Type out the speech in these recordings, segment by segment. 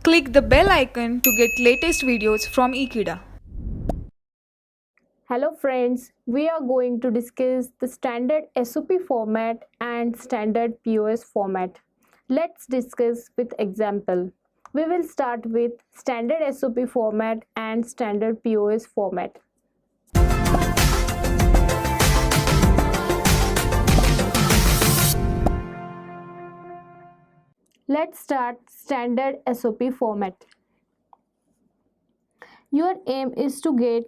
Click the bell icon to get latest videos from Ekeeda. Hello friends, we are going to discuss the standard SOP format and standard POS format. Let's discuss with example. We will start with standard SOP format and standard POS format. Let's start standard SOP format. Your aim is to get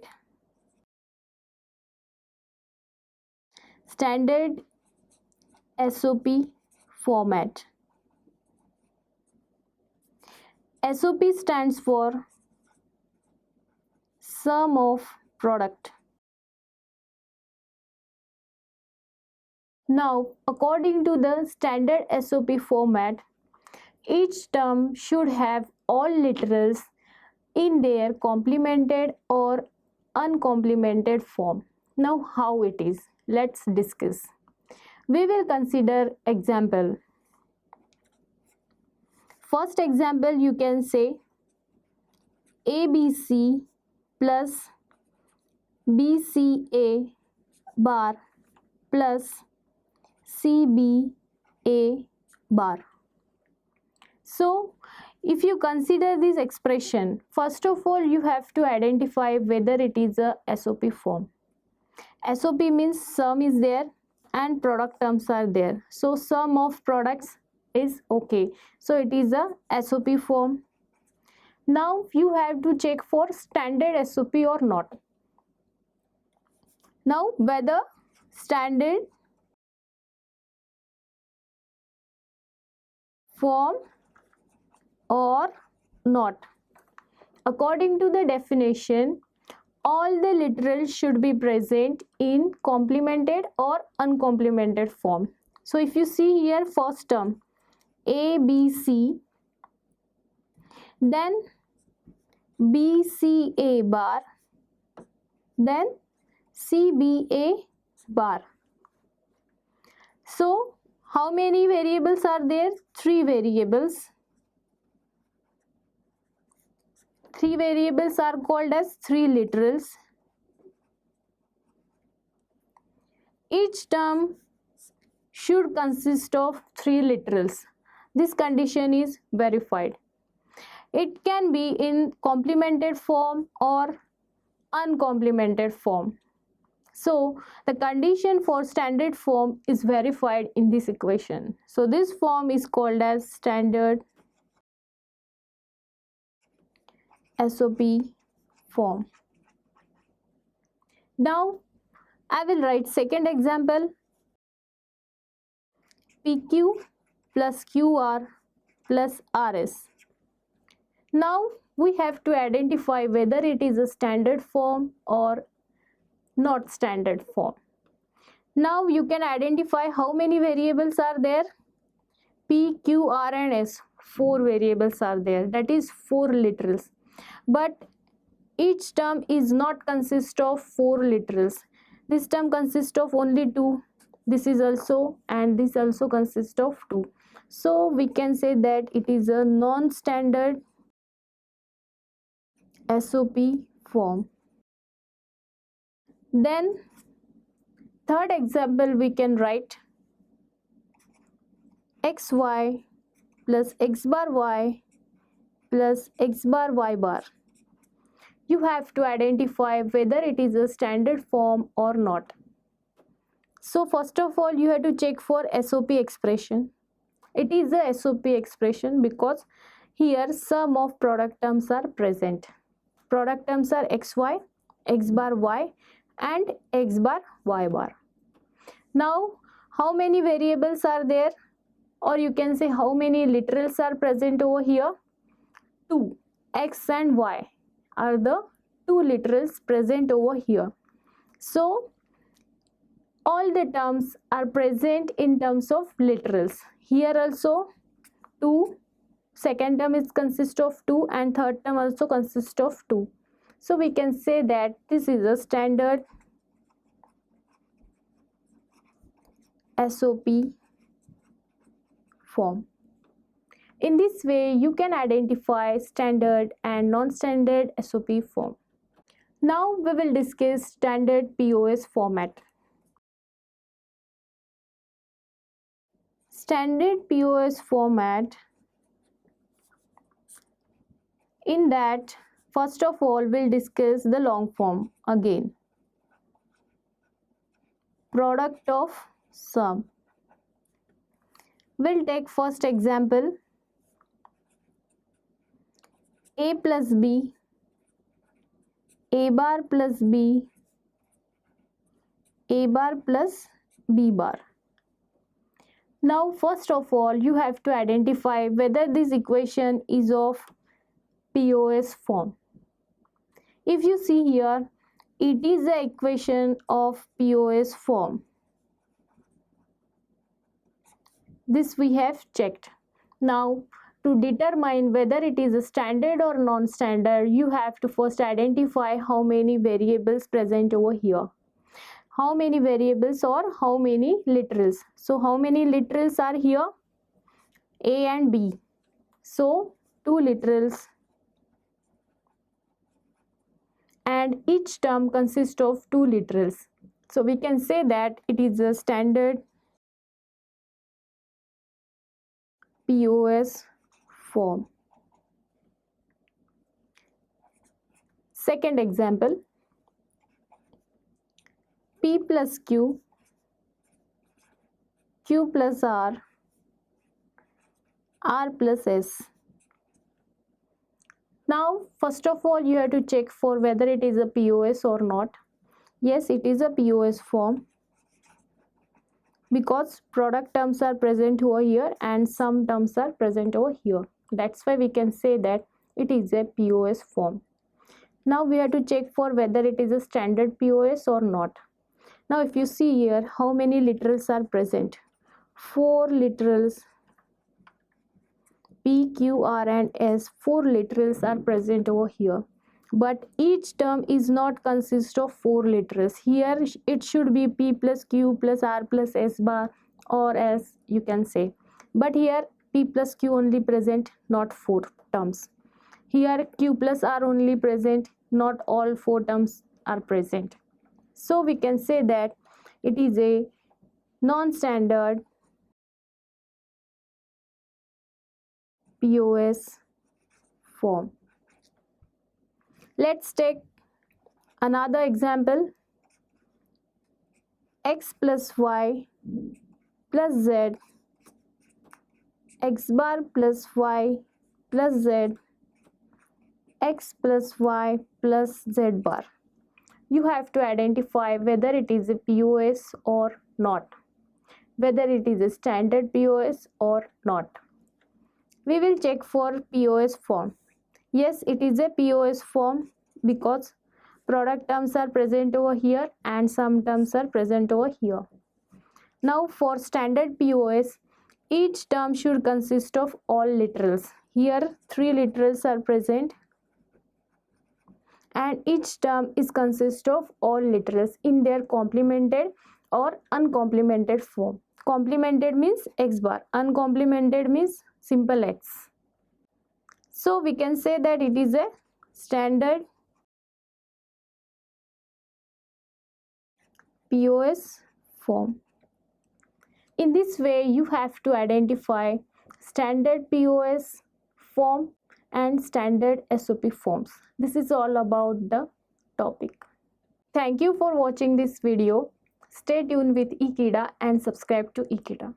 standard SOP format. SOP stands for sum of product. Now, according to the standard SOP format, each term should have all literals in their complemented or uncomplemented form. Now, how it is? Let's discuss. We will consider example. First example, you can say ABC plus BCA bar plus CBA bar. So, if you consider this expression, first of all, you have to identify whether it is a SOP form. SOP means sum is there and product terms are there. So, sum of products is okay. So, it is a SOP form. Now, you have to check for standard SOP or not. Now, whether standard form or not. According to the definition, all the literals should be present in complemented or uncomplemented form. So if you see here, first term ABC, then BCA bar, then CBA bar. So how many variables are there? 3 variables. 3 variables are called as 3 literals. Each term should consist of 3 literals. This condition is verified. It can be in complemented form or uncomplemented form. So the condition for standard form is verified in this equation. So this form is called as standard SOP form. Now I will write second example. PQ plus QR plus RS. Now we have to identify whether it is a standard form or not standard form. Now you can identify how many variables are there. P, Q, R and S. 4 variables are there. That is 4 literals. But each term is not consist of 4 literals. This term consists of only 2. This is also, and this also consists of 2. So we can say that it is a non-standard SOP form. Then third example, we can write XY plus X bar Y plus X bar Y bar. You have to identify whether it is a standard form or not. So first of all, you have to check for SOP expression. It is a SOP expression because here sum of product terms are present. Product terms are XY, X bar Y and X bar Y bar. Now, how many variables are there? Or you can say how many literals are present over here? 2. X and Y are the 2 literals present over here. So all the terms are present in terms of literals. Here also 2, second term is consist of 2 and third term also consists of 2. So we can say that this is a standard SOP form. In this way, you can identify standard and non-standard SOP form. Now we will discuss standard POS format. Standard POS format, in that first of all we'll discuss the long form again. Product of sum. We'll take first example. A plus B, A bar plus B, A bar plus B bar. Now first of all you have to identify whether this equation is of POS form. If you see here, it is the equation of POS form. This we have checked. Now to determine whether it is a standard or non-standard, you have to first identify how many variables present over here. How many variables or how many literals. So how many literals are here? A and B. So 2 literals. And each term consists of 2 literals. So we can say that it is a standard POS form. Second example. P plus Q, Q plus R, R plus S. Now first of all you have to check for whether it is a POS or not. Yes, it is a POS form because product terms are present over here and some terms are present over here. That's why we can say that it is a POS form. Now we have to check for whether it is a standard POS or not. Now if you see here, how many literals are present? 4 literals. P, Q, R and S, 4 literals are present over here. But each term is not consist of 4 literals. Here it should be P plus Q plus R plus S bar or S you can say. But here P plus Q only present, not 4 terms. Here Q plus R only present, not all 4 terms are present. So we can say that it is a non-standard POS form. Let's take another example. X plus Y plus Z, X bar plus Y plus Z, X plus Y plus Z bar. You have to identify whether it is a POS or not, whether it is a standard POS or not. We will check for POS form. Yes, it is a POS form because product terms are present over here and some terms are present over here. Now for standard POS, each term should consist of all literals. Here 3 literals are present and each term is consist of all literals in their complemented or uncomplemented form. Complemented means X bar, uncomplemented means simple X. So we can say that it is a standard POS form. In this way you have to identify standard POS form and standard SOP forms. This is all about the topic. Thank you for watching this video. Stay tuned with Ekeeda and subscribe to Ekeeda.